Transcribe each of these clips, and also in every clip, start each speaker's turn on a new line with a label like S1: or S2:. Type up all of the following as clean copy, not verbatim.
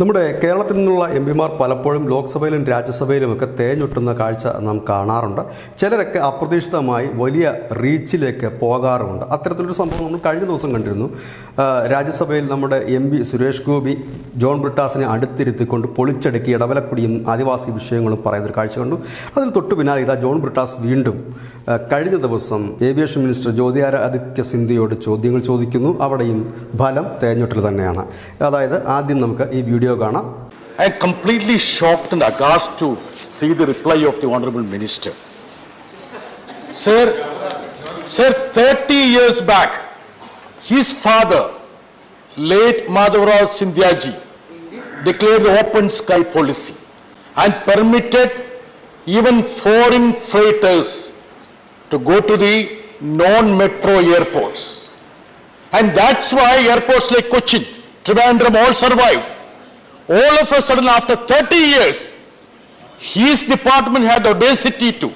S1: നമ്മുടെ കേരളത്തിൽ നിന്നുള്ള എംപിമാർ പലപ്പോഴും ലോക്സഭയിലും രാജ്യസഭയിലുമൊക്കെ തേഞ്ഞൊട്ടുന്ന കാഴ്ച നാം കാണാറുണ്ട്. ചിലരൊക്കെ അപ്രതീക്ഷിതമായി വലിയ റീച്ചിലേക്ക് പോകാറുമുണ്ട്. അത്തരത്തിലൊരു സംഭവം നമ്മൾ കഴിഞ്ഞ ദിവസം കണ്ടിരുന്നു. രാജ്യസഭയിൽ നമ്മുടെ എംപി സുരേഷ് ഗോപി ജോൺ ബ്രിട്ടാസിനെ അടുത്തിരുത്തിക്കൊണ്ട് പൊളിച്ചടുക്കി ഇടവലക്കുടിയും ആദിവാസി വിഷയങ്ങളും പറയുന്നൊരു കാഴ്ച കണ്ടു. അതിന് തൊട്ടു പിന്നാലെ ഇതാ ജോൺ ബ്രിട്ടാസ് വീണ്ടും കഴിഞ്ഞ ദിവസം ഏവിയേഷൻ മിനിസ്റ്റർ ജ്യോതിരാദിത്യ സിന്ധ്യയോട് ചോദ്യങ്ങൾ ചോദിക്കുന്നു. അവിടെയും ഫലം തേഞ്ഞൊട്ടിൽ തന്നെയാണ്. അതായത് ആദ്യം നമുക്ക് ഈ വീഡിയോ കാണാം.
S2: I am completely shocked and aghast to see the reply of the Honorable Minister. Sir, 30 years back, his father, late Madhavrao Scindia ji, declared the open sky policy and permitted even foreign freighters to go to the non-metro airports. And that's why airports like Cochin, Trivandrum all survived. All of a sudden, after 30 years, his department had audacity to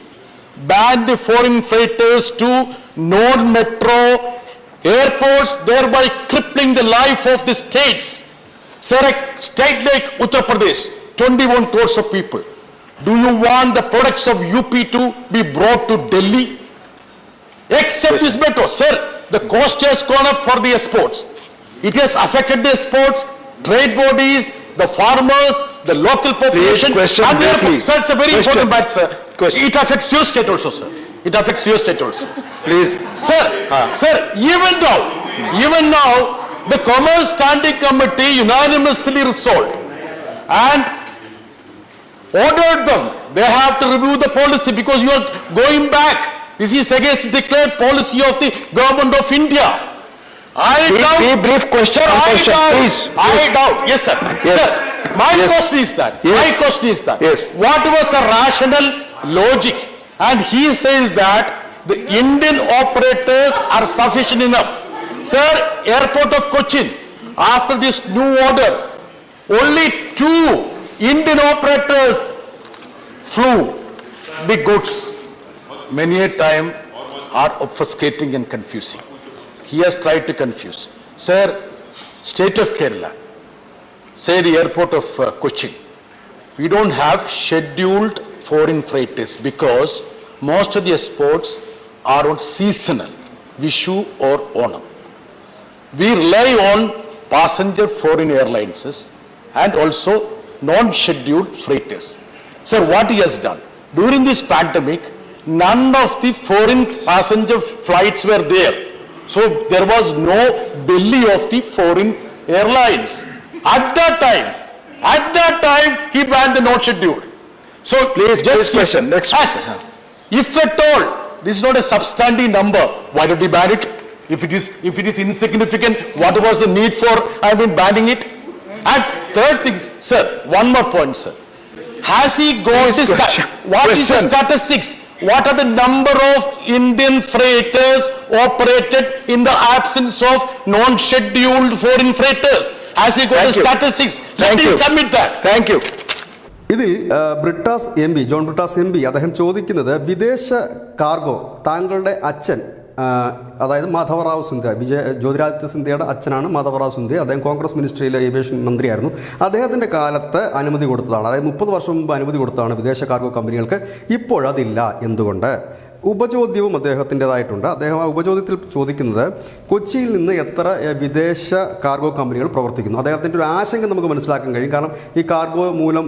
S2: ban the foreign freighters to non-metro airports, thereby crippling the life of the states. Sir, a state like Uttar Pradesh, 21 crores of people. Do you want the products of UP to be brought to Delhi? Except this metro. Sir, the cost has gone up for the exports. It has affected the exports, trade bodies, the farmers, the local population.
S3: And therefore,
S2: sir, it's a very important matter, sir. It affects your state also, sir. It affects your state also.
S3: Please.
S2: Sir, even now, the Commerce Standing Committee unanimously resolved and ordered them. They have to review the policy because you are going back. This is against the declared policy of the government of India. I doubt.
S3: Be brief question. Please.
S2: I doubt. Yes, sir.
S3: Yes.
S2: Sir, my
S3: Yes.
S2: question is that.
S3: Yes.
S2: My question is that.
S3: Yes.
S2: What was the rational logic? And he says that the Indian operators are sufficient enough. Sir, airport of Cochin, after this new order, only 2 Indian operators flew the goods. Many a time are obfuscating and confusing. He has tried to confuse. Sir, state of Kerala, say the airport of Cochin, we don't have scheduled foreign freighters because most of the exports are on seasonal, Vishu or Onam. We rely on passenger foreign airlines and also non-scheduled freighters. Sir, what he has done, during this pandemic, none of the foreign passenger flights were there. So there was no belly of the foreign airlines. At that time, he banned the non-scheduled. So
S3: Please, question. Next question.
S2: If at all, this is not a substantive number, why did he ban it? If it is insignificant, what was the need for banning it? And third thing, sir, one more point, sir. Has he got this? What is the statistics? What are the number of Indian freighters operated in the absence of non-scheduled foreign freighters? Has he got the statistics? Let him submit that.
S3: Thank you.
S1: ഇതിൽ Brittas M P John Brittas M P അദ്ദേഹം ചോദിക്കുന്നത് വിദേശ cargo താങ്കളുടെ അച്ഛൻ അതായത് മാധവറാവു സിന്ധ്യ ജ്യോതിരാദിത്യ സിന്ധ്യയുടെ അച്ഛനാണ് മാധവറാവു സിന്ധ്യ. അദ്ദേഹം Congress മിനിസ്ട്രിയിലെ aviation മന്ത്രിയായിരുന്നു. അദ്ദേഹത്തിൻ്റെ കാലത്ത് അനുമതി കൊടുത്തതാണ്. അതായത് 30 വർഷം മുമ്പ് അനുമതി കൊടുത്തതാണ് വിദേശ കാർഗോ കമ്പനികൾക്ക്. ഇപ്പോഴതില്ല. എന്തുകൊണ്ട്? ഉപചോദ്യവും അദ്ദേഹത്തിൻ്റെതായിട്ടുണ്ട്. അദ്ദേഹം ആ ഉപചോദ്യത്തിൽ ചോദിക്കുന്നത് കൊച്ചിയിൽ നിന്ന് എത്ര വിദേശ കാർഗോ കമ്പനികൾ പ്രവർത്തിക്കുന്നു. അദ്ദേഹത്തിൻ്റെ ഒരു ആശങ്ക നമുക്ക് മനസ്സിലാക്കാൻ കഴിയും. കാരണം ഈ കാർഗോ മൂലം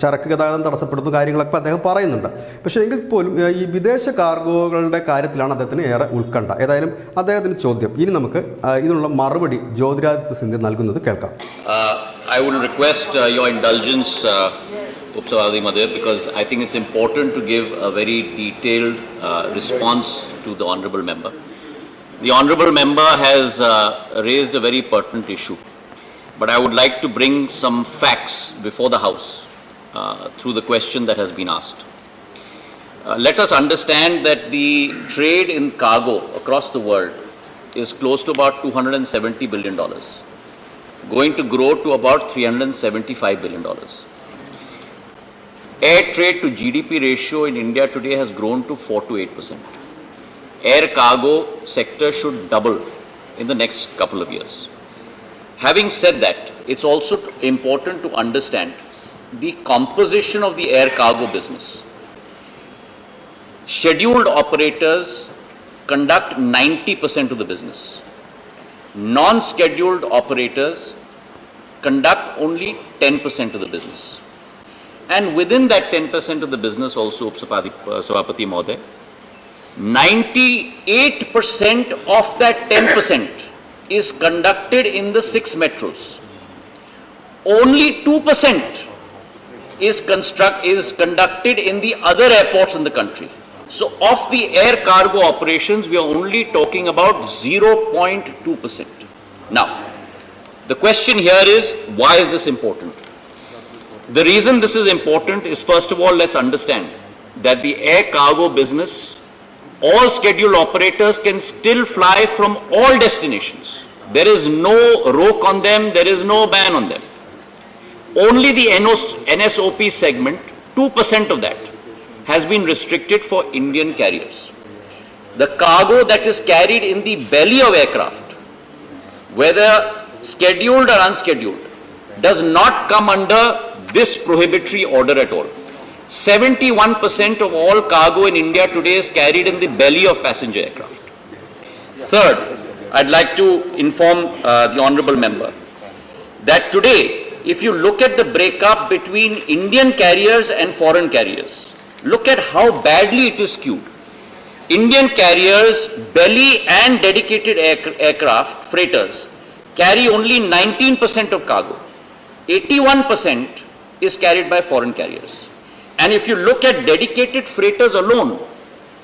S1: ചരക്ക് ഗതാഗതം തടസ്സപ്പെടുന്ന കാര്യങ്ങളൊക്കെ അദ്ദേഹം പറയുന്നുണ്ട്. പക്ഷേ എങ്കിൽ പോലും ഈ വിദേശ കാർഗോകളുടെ കാര്യത്തിലാണ് അദ്ദേഹത്തിന് ഏറെ ഉത്കണ്ഠ. ഏതായാലും അദ്ദേഹത്തിൻ്റെ ചോദ്യം ഇനി നമുക്ക് ഇതിനുള്ള മറുപടി ജ്യോതിരാദിത്യ സിന്ധ്യ നൽകുന്നത് കേൾക്കാം.
S4: I will request your indulgence, Upsavadi Madhir, because I think it's important to give a very detailed response to the Honourable Member. The Honourable Member has raised a very pertinent issue, but I would like to bring some facts before the House through the question that has been asked. Let us understand that the trade in cargo across the world is close to about $270 billion, going to grow to about $375 billion. Air trade to GDP ratio in India today has grown to 4 to 8%. Air cargo sector should double in the next couple of years. Having said that, it's also important to understand the composition of the air cargo business. Scheduled operators conduct 90% of the business. Non-scheduled operators conduct only 10% of the business. And within that 10% of the business also, Sabapati Mohoday, 98% of that 10% is conducted in the 6 metros. Only 2% is conducted in the other airports in the country. So of the air cargo operations, we are only talking about 0.2%. Now, the question here is, why is this important? The reason this is important is, first of all, let's understand that the air cargo business, all scheduled operators can still fly from all destinations. There is no roke on them, there is no ban on them. Only the NSOP segment, 2% of that, has been restricted for Indian carriers. The cargo that is carried in the belly of aircraft, whether scheduled or unscheduled, does not come under this prohibitory order at all. 71% of all cargo in India today is carried in the belly of passenger aircraft. Third, I'd like to inform the honorable member that today, if you look at the breakup between Indian carriers and foreign carriers, look at how badly it is skewed. Indian carriers, belly and dedicated aircraft, freighters, carry only 19% of cargo. 81% is carried by foreign carriers. And if you look at dedicated freighters alone,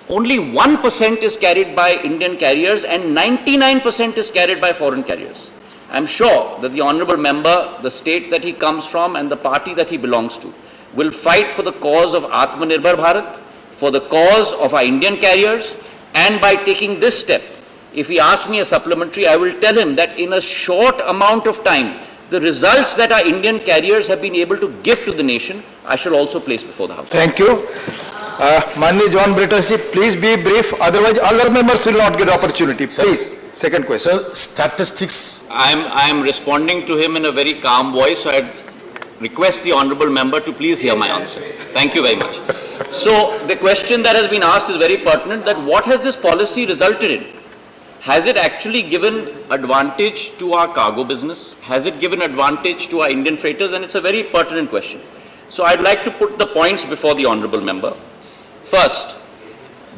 S4: only 1% is carried by Indian carriers and 99% is carried by foreign carriers. I'm sure that the honorable member, the state that he comes from and the party that he belongs to, will fight for the cause of Atmanirbhar Bharat, for the cause of our Indian carriers, and by taking this step, if he asks me a supplementary, I will tell him that in a short amount of time, the results that our Indian carriers have been able to give to the nation, I shall also place before the House.
S3: Thank you. Manli John Brittas, please be brief, otherwise other members will not get opportunity. Please, second question.
S2: Sir, statistics.
S4: I am responding to him in a very calm voice, so I request the honorable member to please hear my answer. Thank you very much. So the question that has been asked is very pertinent, that what has this policy resulted in? Has it actually given advantage to our cargo business? Has it given advantage to our Indian freighters? And it's a very pertinent question. So I'd like to put the points before the honorable member. First,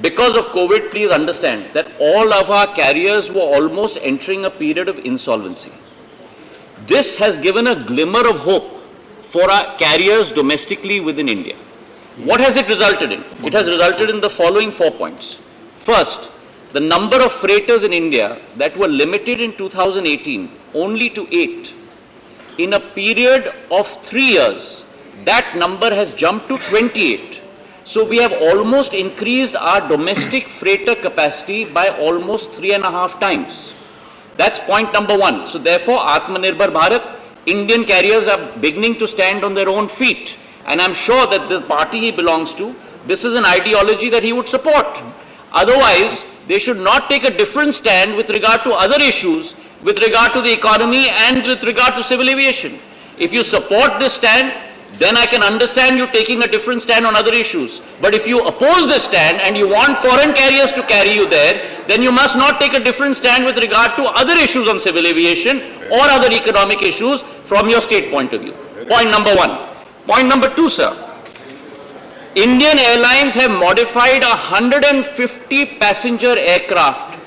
S4: because of COVID, please understand that all of our carriers were almost entering a period of insolvency. This has given a glimmer of hope for our carriers domestically within India. What has it resulted in? It has resulted in the following 4 points. First, the number of freighters in India that were limited in 2018 only to 8. In a period of 3 years, that number has jumped to 28. So we have almost increased our domestic freighter capacity by almost 3.5 times. That's point number 1. So therefore, Atmanirbhar Bharat, Indian carriers are beginning to stand on their own feet. And I'm sure that the party he belongs to, this is an ideology that he would support. Otherwise, they should not take a different stand with regard to other issues, with regard to the economy and with regard to civil aviation. If you support this stand, then I can understand you taking a different stand on other issues. But if you oppose this stand and you want foreign carriers to carry you there, then you must not take a different stand with regard to other issues on civil aviation or other economic issues from your state point of view. Point number 1. Point number 2, sir. Indian Airlines have modified 150 passenger aircraft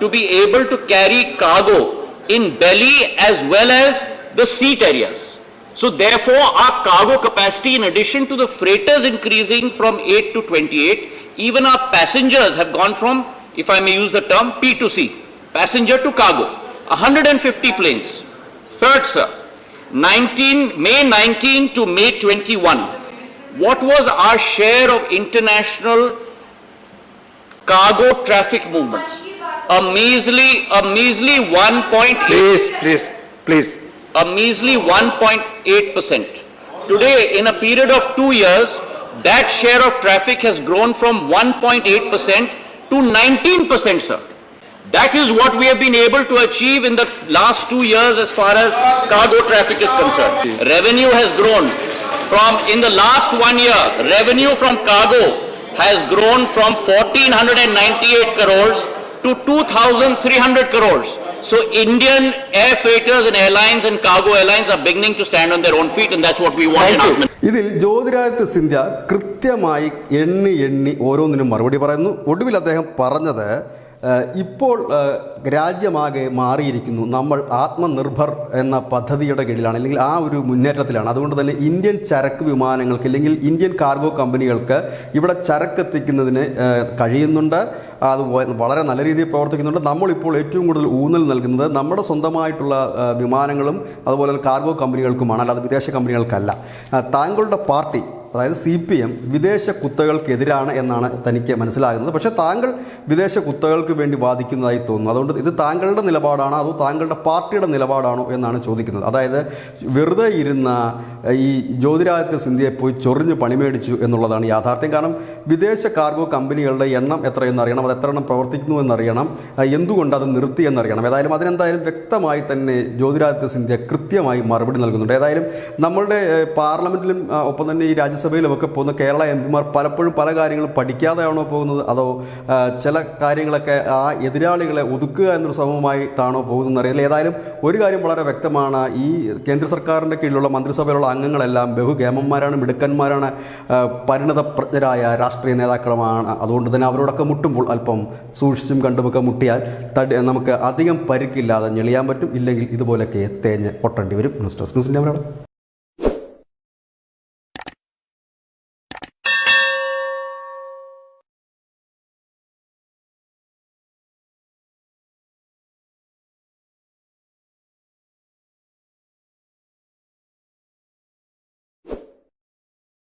S4: to be able to carry cargo in belly as well as the seat areas. So therefore, our cargo capacity, in addition to the freighters increasing from 8 to 28, even our passengers have gone from, if I may use the term, P to C, passenger to cargo, 150 planes. Third, sir, May 19 to May 21. What was our share of international cargo traffic movements? A measly 1.8%.
S3: Please.
S4: A measly 1.8%. Today, in a period of 2 years, that share of traffic has grown from 1.8% to 19%, sir. That is what we have been able to achieve in the last 2 years as far as cargo traffic is concerned. Revenue has grown from, in the last 1 year, revenue from cargo has grown from 1,498 crores to 2,300 crores. So Indian air freighters and airlines and cargo airlines are beginning to stand on their own feet, and that's what we want in our
S1: ഇതിൽ ജ്യോതിരാദിത്യ സിന്ധ്യ കൃത്യമായി എണ്ണി ഓരോന്നിനും മറുപടി പറയുന്നു. ഒടുവിൽ അദ്ദേഹം പറഞ്ഞത് ഇപ്പോൾ രാജ്യമാകെ മാറിയിരിക്കുന്നു, നമ്മൾ ആത്മനിർഭർ എന്ന പദ്ധതിയുടെ കീഴിലാണ്, അല്ലെങ്കിൽ ആ ഒരു മുന്നേറ്റത്തിലാണ്. അതുകൊണ്ട് തന്നെ ഇന്ത്യൻ ചരക്ക് വിമാനങ്ങൾക്ക് അല്ലെങ്കിൽ ഇന്ത്യൻ കാർഗോ കമ്പനികൾക്ക് ഇവിടെ ചരക്കെത്തിക്കുന്നതിന് കഴിയുന്നുണ്ട്. അത് വളരെ നല്ല രീതിയിൽ പ്രവർത്തിക്കുന്നുണ്ട്. നമ്മളിപ്പോൾ ഏറ്റവും കൂടുതൽ ഊന്നൽ നൽകുന്നത് നമ്മുടെ സ്വന്തമായിട്ടുള്ള വിമാനങ്ങളും അതുപോലെ കാർഗോ കമ്പനികൾക്കുമാണ്, അല്ലാതെ വിദേശ കമ്പനികൾക്കല്ല. താങ്കളുടെ പാർട്ടി, അതായത് CPM വിദേശ കുത്തകൾക്കെതിരാണ് എന്നാണ് തനിക്ക് മനസ്സിലാകുന്നത്. പക്ഷേ താങ്കൾ വിദേശ കുത്തകൾക്ക് വേണ്ടി വാദിക്കുന്നതായി തോന്നുന്നു. അതുകൊണ്ട് ഇത് താങ്കളുടെ നിലപാടാണോ അതോ താങ്കളുടെ പാർട്ടിയുടെ നിലപാടാണോ എന്നാണ് ചോദിക്കുന്നത്. അതായത് വെറുതെ ഇരുന്ന ഈ ജ്യോതിരാദിത്യ സിന്ധ്യയെ പോയി ചൊറിഞ്ഞ് പണിമേടിച്ചു എന്നുള്ളതാണ് യാഥാർത്ഥ്യം. കാരണം വിദേശ കാർഗോ കമ്പനികളുടെ എണ്ണം എത്രയെന്ന് അറിയണം, അത് എത്ര എണ്ണം പ്രവർത്തിക്കുന്നു എന്നറിയണം, എന്തുകൊണ്ട് അത് നിർത്തി എന്നറിയണം. ഏതായാലും അതിനെന്തായാലും വ്യക്തമായി തന്നെ ജ്യോതിരാദിത്യ സിന്ധ്യ കൃത്യമായി മറുപടി നൽകുന്നുണ്ട്. ഏതായാലും നമ്മളുടെ പാർലമെൻറ്റിലും ഒപ്പം തന്നെ ഈ രാജ്യസഭയിലുമൊക്കെ പോകുന്ന കേരള MP പലപ്പോഴും പല കാര്യങ്ങളും പഠിക്കാതെയാണോ പോകുന്നത്, അതോ ചില കാര്യങ്ങളൊക്കെ ആ എതിരാളികളെ ഒതുക്കുക എന്നൊരു ശ്രമമായിട്ടാണോ പോകുന്നതെന്ന് അറിയില്ല. ഏതായാലും ഒരു കാര്യം വളരെ വ്യക്തമാണ്, ഈ കേന്ദ്ര സർക്കാരിൻ്റെ കീഴിലുള്ള മന്ത്രിസഭയിലുള്ള അംഗങ്ങളെല്ലാം ബഹുകേമന്മാരാണ്, മിടുക്കന്മാരാണ്, പരിണതപ്രജ്ഞരായ രാഷ്ട്രീയ നേതാക്കളുമാണ്. അതുകൊണ്ട് തന്നെ അവരോടൊക്കെ മുട്ടുമ്പോൾ അല്പം സൂക്ഷിച്ചും കണ്ടുമൊക്കെ മുട്ടിയാൽ നമുക്ക് അധികം പരിക്കില്ലാതെ ഞെളിയാൻ പറ്റും. ഇല്ലെങ്കിൽ ഇതുപോലൊക്കെ തേഞ്ഞ് പൊട്ടേണ്ടി വരും. News desk, news India Malayalam.